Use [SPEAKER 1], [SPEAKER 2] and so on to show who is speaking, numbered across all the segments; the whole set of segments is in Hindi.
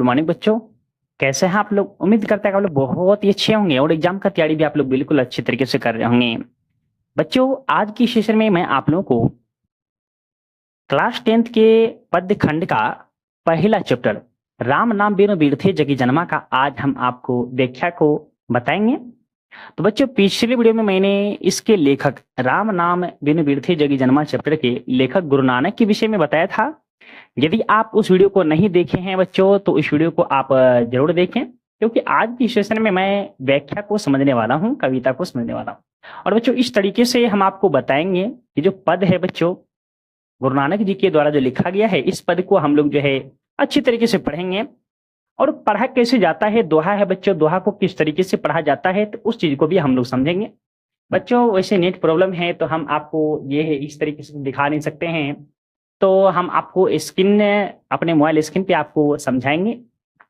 [SPEAKER 1] मॉर्निंग बच्चों। कैसे हैं आप लोग? उम्मीद करते हैं कि आप लोग बहुत ही अच्छे होंगे और एग्जाम का तैयारी भी आप लोग बिल्कुल अच्छे तरीके से कर रहे होंगे। बच्चों, आज की सेशन में मैं आप लोगों को क्लास 10th के पद्य खंड का पहला चैप्टर राम नाम बिनु बिरथे जगी जन्मा का आज हम आपको व्याख्या को बताएंगे। तो बच्चों, पिछले वीडियो में मैंने इसके लेखक राम नाम बिनु बिरथे जगी जन्मा चैप्टर के लेखक गुरु नानक के विषय में बताया था। यदि आप उस वीडियो को नहीं देखे हैं बच्चों, तो इस वीडियो को आप जरूर देखें, क्योंकि आज की सेशन में मैं व्याख्या को समझने वाला हूं, कविता को समझने वाला हूं। और बच्चों, इस तरीके से हम आपको बताएंगे कि जो पद है बच्चों, गुरु नानक जी के द्वारा जो लिखा गया है, इस पद को हम लोग जो है अच्छी तरीके से पढ़ेंगे। और पढ़ा कैसे जाता है, दोहा है बच्चों, दोहा को किस तरीके से पढ़ा जाता है, तो उस चीज को भी हम लोग समझेंगे। बच्चों, वैसे नेट प्रॉब्लम है तो हम आपको ये है इस तरीके से दिखा नहीं सकते हैं, तो हम आपको स्क्रीन अपने मोबाइल स्क्रीन पे आपको समझाएंगे।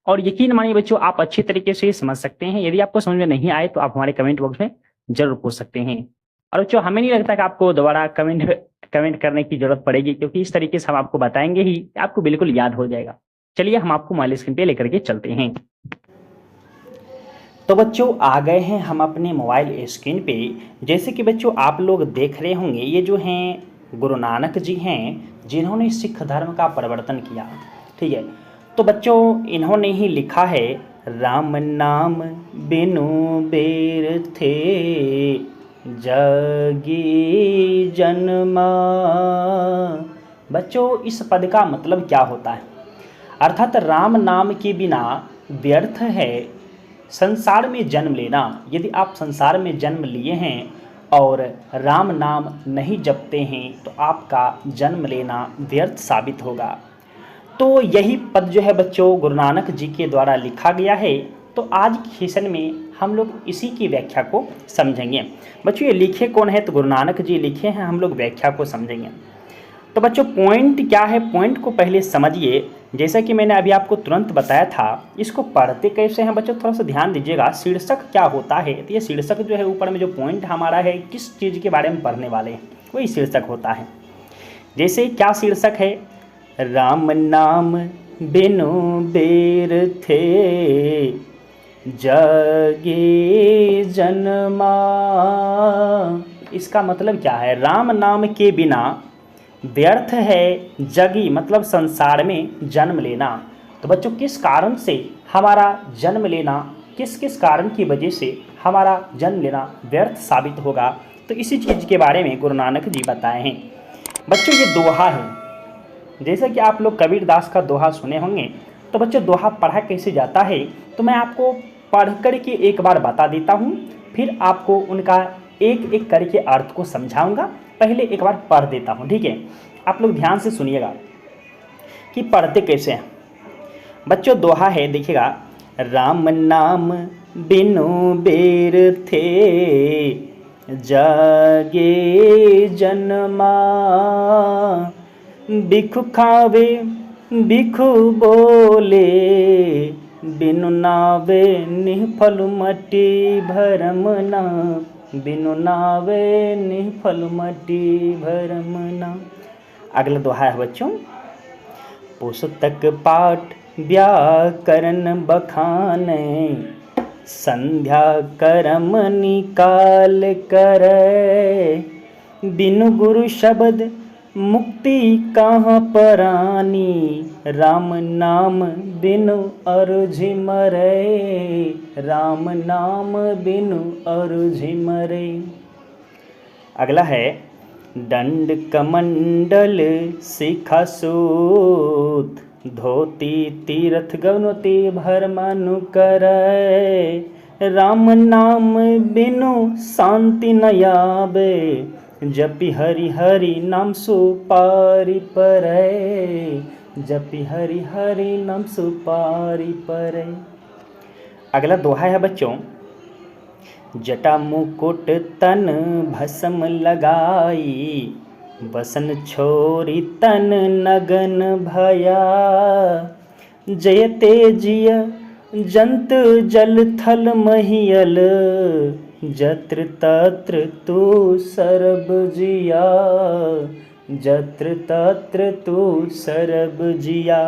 [SPEAKER 1] और यकीन मानिए बच्चों, आप अच्छी तरीके से समझ सकते हैं। यदि आपको समझ में नहीं आए तो आप हमारे कमेंट बॉक्स में जरूर पूछ सकते हैं। और बच्चों, हमें नहीं लगता कि आपको दोबारा कमेंट करने की जरूरत पड़ेगी, क्योंकि इस तरीके से हम आपको बताएंगे ही, आपको बिल्कुल याद हो जाएगा। चलिए हम आपको मोबाइल स्क्रीन पे लेकर के चलते हैं। तो बच्चों, आ गए हैं हम अपने मोबाइल स्क्रीन पे। जैसे कि बच्चों आप लोग देख रहे होंगे, ये जो हैं गुरु नानक जी हैं, जिन्होंने सिख धर्म का परिवर्तन किया। ठीक है, तो बच्चों इन्होंने ही लिखा है, राम नाम बिनु बेर थे जगी जन्मा। बच्चों, इस पद का मतलब क्या होता है? अर्थात राम नाम के बिना व्यर्थ है संसार में जन्म लेना। यदि आप संसार में जन्म लिए हैं और राम नाम नहीं जपते हैं तो आपका जन्म लेना व्यर्थ साबित होगा। तो यही पद जो है बच्चों गुरु नानक जी के द्वारा लिखा गया है। तो आज की सेशन में हम लोग इसी की व्याख्या को समझेंगे। बच्चों, ये लिखे कौन है? तो गुरु नानक जी लिखे हैं, हम लोग व्याख्या को समझेंगे। तो बच्चों, पॉइंट क्या है, पॉइंट को पहले समझिए। जैसा कि मैंने अभी आपको तुरंत बताया था, इसको पढ़ते कैसे हैं बच्चों, थोड़ा सा ध्यान दीजिएगा। शीर्षक क्या होता है? तो ये शीर्षक जो है, ऊपर में जो पॉइंट हमारा है, किस चीज़ के बारे में पढ़ने वाले हैं, वही शीर्षक होता है। जैसे क्या शीर्षक है? राम नाम बिनु बेर थे जगे जन्मा। इसका मतलब क्या है? राम नाम के बिना व्यर्थ है जगी, मतलब संसार में जन्म लेना। तो बच्चों, किस कारण से हमारा जन्म लेना, किस किस कारण की वजह से हमारा जन्म लेना व्यर्थ साबित होगा, तो इसी चीज़ के बारे में गुरु नानक जी बताए हैं। बच्चों, ये दोहा है। जैसा कि आप लोग कबीर दास का दोहा सुने होंगे। तो बच्चों, दोहा पढ़ा कैसे जाता है, तो मैं आपको पढ़ कर के एक बार बता देता हूँ, फिर आपको उनका एक एक करके अर्थ को समझाऊंगा। पहले एक बार पढ़ देता हूँ, ठीक है? आप लोग ध्यान से सुनिएगा कि पढ़ते कैसे हैं। बच्चों, दोहा है, देखिएगा। राम नाम बिनु बेर थे जागे जन्मा। बिखु खावे बिखु बोले बिनु नावे निफल मटी भरम ना। बिनु नावे निफल मटी भरम ना। अगला दोहा है बच्चों। पुस्तक पाठ व्याकरण बखाने संध्या कर्म निकाल करे। बिनु गुरु शब्द मुक्ति कहाँ परानी। राम नाम बिनु अरुझि मरे। राम नाम बिनु अरुझि मरे। अगला है दंड कमंडल शिखा सूत धोती तीर्थ गौनति भरमनु करे। राम नाम बिनु शांति न आवे। जपि हरि हरि नाम सुपारी परै। जपि हरि हरि नाम सुपारी परै। अगला दोहा है बच्चों। जटा मुकुट तन भस्म लगाई बसन छोरी तन नगन भया। जय तेजिय जंत जल थल महियल जत्र तत्र तू सरब जिया। जत्र तत्र तू सरब जिया।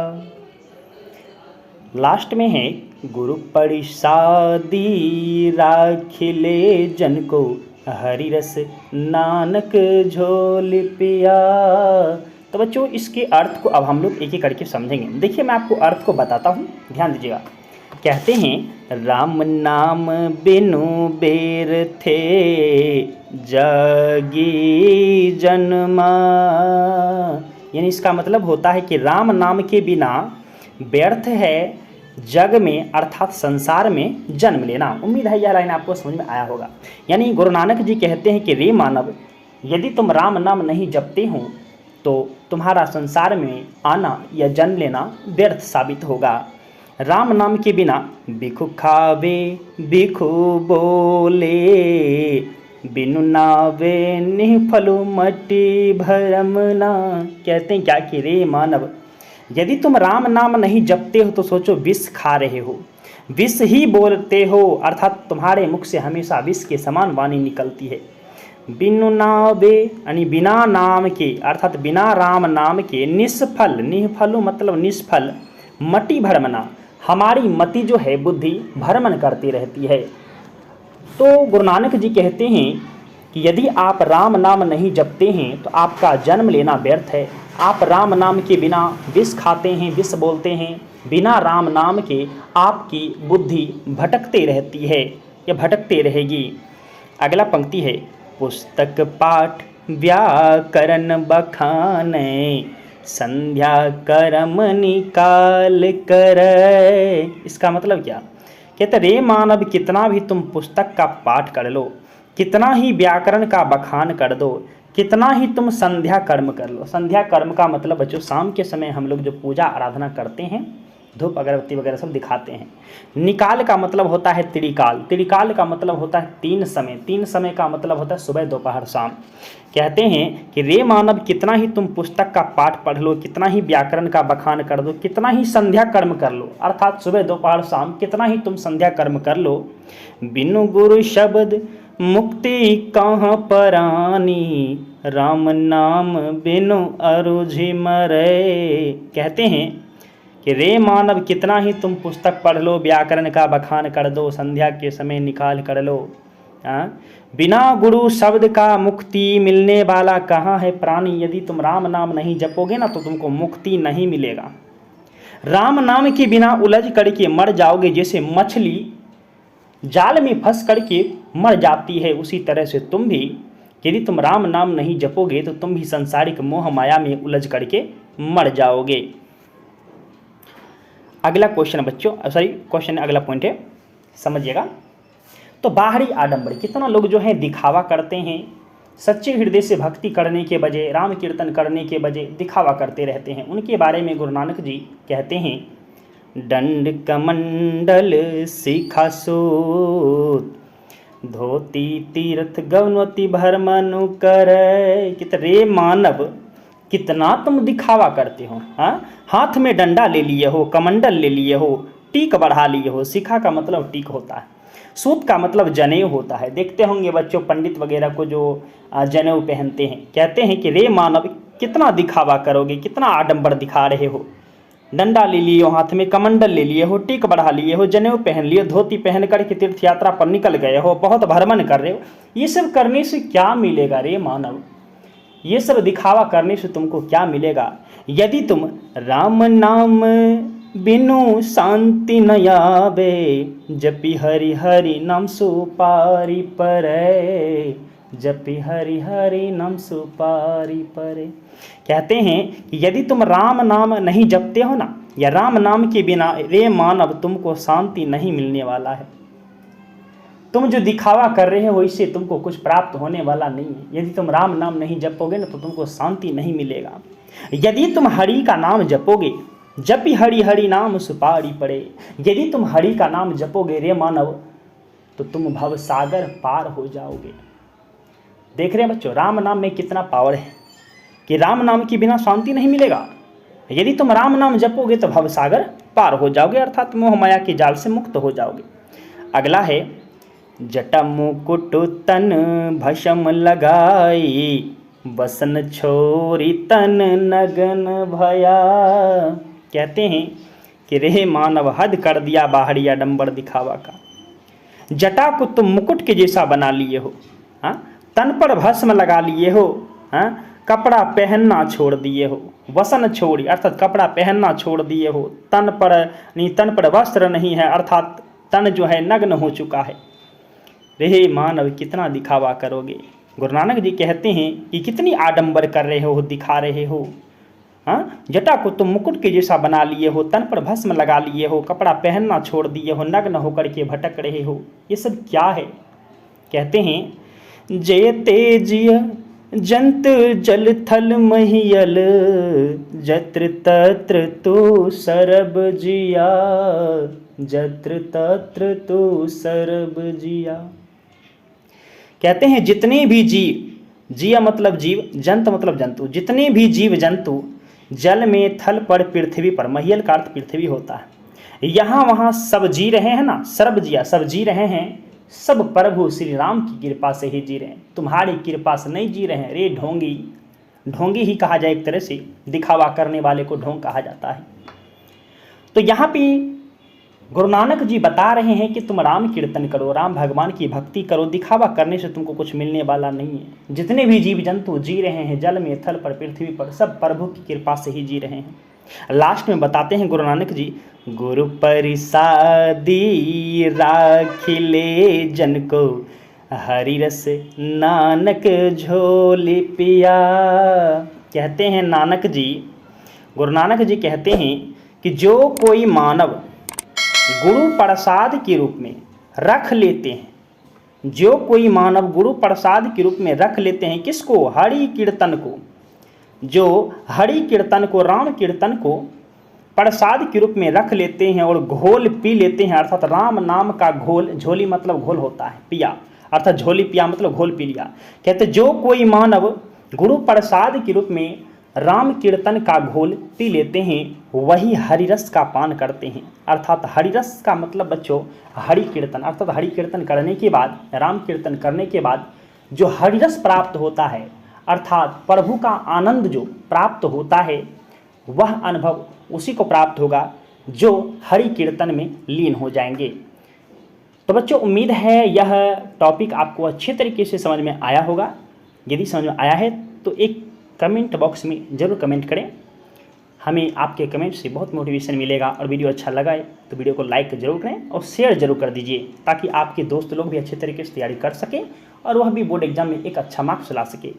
[SPEAKER 1] लास्ट में है गुरु परिसादी राखिले जन को, हरि रस नानक झोल पिया। तो बच्चों इसके अर्थ को अब हम लोग एक एक करके समझेंगे। देखिए मैं आपको अर्थ को बताता हूँ, ध्यान दीजिएगा। कहते हैं राम नाम बिनु बेर थे जगी जन्मा, यानी इसका मतलब होता है कि राम नाम के बिना व्यर्थ है जग में अर्थात संसार में जन्म लेना। उम्मीद है यह लाइन आपको समझ में आया होगा। यानी गुरु नानक जी कहते हैं कि रे मानव, यदि तुम राम नाम नहीं जपते हो तो तुम्हारा संसार में आना या जन्म लेना व्यर्थ साबित होगा। राम नाम के बिना भिखु खावे भिखु बोले, बिनु नावे निफलु मट्टी भरमना। कहते हैं क्या कि रे मानव, यदि तुम राम नाम नहीं जपते हो तो सोचो विष खा रहे हो, विष ही बोलते हो, अर्थात तुम्हारे मुख से हमेशा विष के समान वाणी निकलती है। बिनु नावे यानी बिना नाम के अर्थात बिना राम नाम के निष्फल, निफलु मतलब निष्फल, मति भ्रमना, हमारी मति जो है बुद्धि भ्रमण करती रहती है। तो गुरु नानक जी कहते हैं कि यदि आप राम नाम नहीं जपते हैं तो आपका जन्म लेना व्यर्थ है। आप राम नाम के बिना विष खाते हैं, विष बोलते हैं, बिना राम नाम के आपकी बुद्धि भटकते रहती है या भटकते रहेगी। अगला पंक्ति है पुस्तक पाठ व्याकरण बखाने, संध्या कर्म निकाल कर। इसका मतलब क्या? कहते रे मानव, कितना भी तुम पुस्तक का पाठ कर लो, कितना ही व्याकरण का बखान कर दो, कितना ही तुम संध्या कर्म कर लो। संध्या कर्म का मतलब बच्चों शाम के समय हम लोग जो पूजा आराधना करते हैं, धूप अगरबत्ती वगैरह सब दिखाते हैं। निकाल का मतलब होता है त्रिकाल, त्रिकाल का मतलब होता है तीन समय, तीन समय का मतलब होता है सुबह दोपहर शाम। कहते हैं कि रे मानव, कितना ही तुम पुस्तक का पाठ पढ़ लो, कितना ही व्याकरण का बखान कर दो, कितना ही संध्या कर्म कर लो, अर्थात सुबह दोपहर शाम कितना ही तुम संध्या कर्म कर लो, बिनु गुरु शब्द मुक्ति कहाँ परानी, राम नाम बिनु अरुझि मरे। कहते हैं कि रे मानव, कितना ही तुम पुस्तक पढ़ लो, व्याकरण का बखान कर दो, संध्या के समय निकाल कर लो, बिना गुरु शब्द का मुक्ति मिलने वाला कहाँ है प्राणी। यदि तुम राम नाम नहीं जपोगे ना तो तुमको मुक्ति नहीं मिलेगा। राम नाम के बिना उलझ करके मर जाओगे, जैसे मछली जाल में फंस करके मर जाती है, उसी तरह से तुम भी यदि तुम राम नाम नहीं जपोगे तो तुम भी सांसारिक मोह माया में उलझ करके मर जाओगे। अगला क्वेश्चन बच्चों, सॉरी क्वेश्चन अगला पॉइंट है, समझिएगा। तो बाहरी आडंबर, कितना लोग जो है दिखावा करते हैं, सच्चे हृदय से भक्ति करने के बजाय, राम कीर्तन करने के बजाय दिखावा करते रहते हैं। उनके बारे में गुरु नानक जी कहते हैं दंड कमंडल शिखा सूत, धोती तीर्थ गौनवती भरमनु कर। रे मानव, कितना तुम दिखावा करते हो, हाथ में डंडा ले लिए हो, कमंडल ले लिए हो, टीक बढ़ा लिए हो। शिखा का मतलब टीक होता है, सूत का मतलब जनेऊ होता है। देखते होंगे बच्चों पंडित वगैरह को जो जनेऊ पहनते हैं। कहते हैं कि रे मानव, कितना दिखावा करोगे, कितना आडंबर दिखा रहे हो। डंडा ले लिए हो हाथ में, कमंडल ले लिए हो, टीक बढ़ा लिए हो, जनेऊ पहन लिए, धोती पहन कर के तीर्थ यात्रा पर निकल गए हो, बहुत भ्रमण कर रहे हो। ये सब करने से क्या मिलेगा रे मानव? ये सब दिखावा करने से तुमको क्या मिलेगा? यदि तुम राम नाम बिनु शांति न आवे, जपि हरि हरि नाम सुपारी परे, जपि हरि हरि नाम सुपारी परे। कहते हैं कि यदि तुम राम नाम नहीं जपते हो ना, या राम नाम के बिना रे मानव तुमको शांति नहीं मिलने वाला है। तुम जो दिखावा कर रहे हो इससे तुमको कुछ प्राप्त होने वाला नहीं है। यदि तुम राम नाम नहीं जपोगे ना तो तुमको शांति नहीं मिलेगा। यदि तुम हरि का नाम जपोगे, जपि हरि हरि नाम सुपारी पड़े, यदि तुम हरि का नाम जपोगे रे मानव तो तुम भवसागर पार हो जाओगे। देख रहे हैं बच्चों राम नाम में कितना पावर है कि राम नाम के बिना शांति नहीं मिलेगा। यदि तुम राम नाम जपोगे तो भवसागर पार हो जाओगे, अर्थात मोह माया के जाल से मुक्त हो जाओगे। अगला है जटा मुकुट तन भस्म लगाई, बसन छोरी तन नगन भया। कहते हैं कि रे मानव हद कर दिया बाहरी आडंबर दिखावा का, जटा को तुम मुकुट के जैसा बना लिए हो, हाँ, तन पर भस्म लगा लिए हो, हाँ, कपड़ा पहनना छोड़ दिए हो, वसन छोड़ी अर्थात कपड़ा पहनना छोड़ दिए हो, तन पर वस्त्र नहीं है अर्थात तन जो है नग्न हो चुका है। रे मानव कितना दिखावा करोगे। गुरु नानक जी कहते हैं कि कितनी आडंबर कर रहे हो, दिखा रहे हो, हाँ, जटा को तुम मुकुट के जैसा बना लिए हो, तन पर भस्म लगा लिए हो, कपड़ा पहनना छोड़ दिए हो, नग्न होकर के भटक रहे हो, ये सब क्या है। कहते हैं जय तेजिय जंत जल थल महियल, जत्र तत्र तू सरब जिया, जत्र तत्र तू सरब जिया। कहते हैं जितने भी जीव, जिया मतलब जीव, जंत मतलब जंतु, जितने भी जीव जंतु जल में, थल पर, पृथ्वी पर, महियल का अर्थ पृथ्वी होता है, यहाँ वहाँ सब जी रहे हैं ना, सर्व जिया सब जी रहे हैं, सब प्रभु श्री राम की कृपा से ही जी रहे हैं, तुम्हारी कृपा से नहीं जी रहे हैं। रे ढोंगी, ढोंगी ही कहा जाए एक तरह से, दिखावा करने वाले को ढोंग कहा जाता है। तो यहाँ पे गुरु नानक जी बता रहे हैं कि तुम राम कीर्तन करो, राम भगवान की भक्ति करो, दिखावा करने से तुमको कुछ मिलने वाला नहीं है। जितने भी जीव जंतु जी रहे हैं जल में, थल पर, पृथ्वी पर, सब प्रभु की कृपा से ही जी रहे हैं। लास्ट में बताते हैं गुरु नानक जी, गुरु परिसादी राखिले जन को, हरि रस नानक झोली पिया। कहते हैं नानक जी, गुरु नानक जी कहते हैं कि जो कोई मानव गुरु प्रसाद के रूप में रख लेते हैं, जो कोई मानव गुरु प्रसाद के रूप में रख लेते हैं किसको, हरि कीर्तन को, जो हरि कीर्तन को, राम कीर्तन को प्रसाद के रूप में रख लेते हैं और घोल पी लेते हैं, अर्थात राम नाम का घोल, झोली मतलब घोल होता है, पिया अर्थात झोली पिया मतलब घोल पी लिया। कहते जो कोई मानव गुरु प्रसाद के रूप में राम कीर्तन का घोल पी लेते हैं वही हरिरस का पान करते हैं। अर्थात हरिरस का मतलब बच्चों हरि कीर्तन, अर्थात हरि कीर्तन करने के बाद, राम कीर्तन करने के बाद जो हरिरस प्राप्त होता है, अर्थात प्रभु का आनंद जो प्राप्त होता है, वह अनुभव उसी को प्राप्त होगा जो हरि कीर्तन में लीन हो जाएंगे। तो बच्चों उम्मीद है यह टॉपिक आपको अच्छे तरीके से समझ में आया होगा। यदि समझ में आया है तो एक कमेंट बॉक्स में ज़रूर कमेंट करें, हमें आपके कमेंट से बहुत मोटिवेशन मिलेगा। और वीडियो अच्छा लगा है तो वीडियो को लाइक ज़रूर करें और शेयर ज़रूर कर दीजिए, ताकि आपके दोस्त लोग भी अच्छे तरीके से तैयारी कर सकें और वह भी बोर्ड एग्जाम में एक अच्छा मार्क्स ला सके।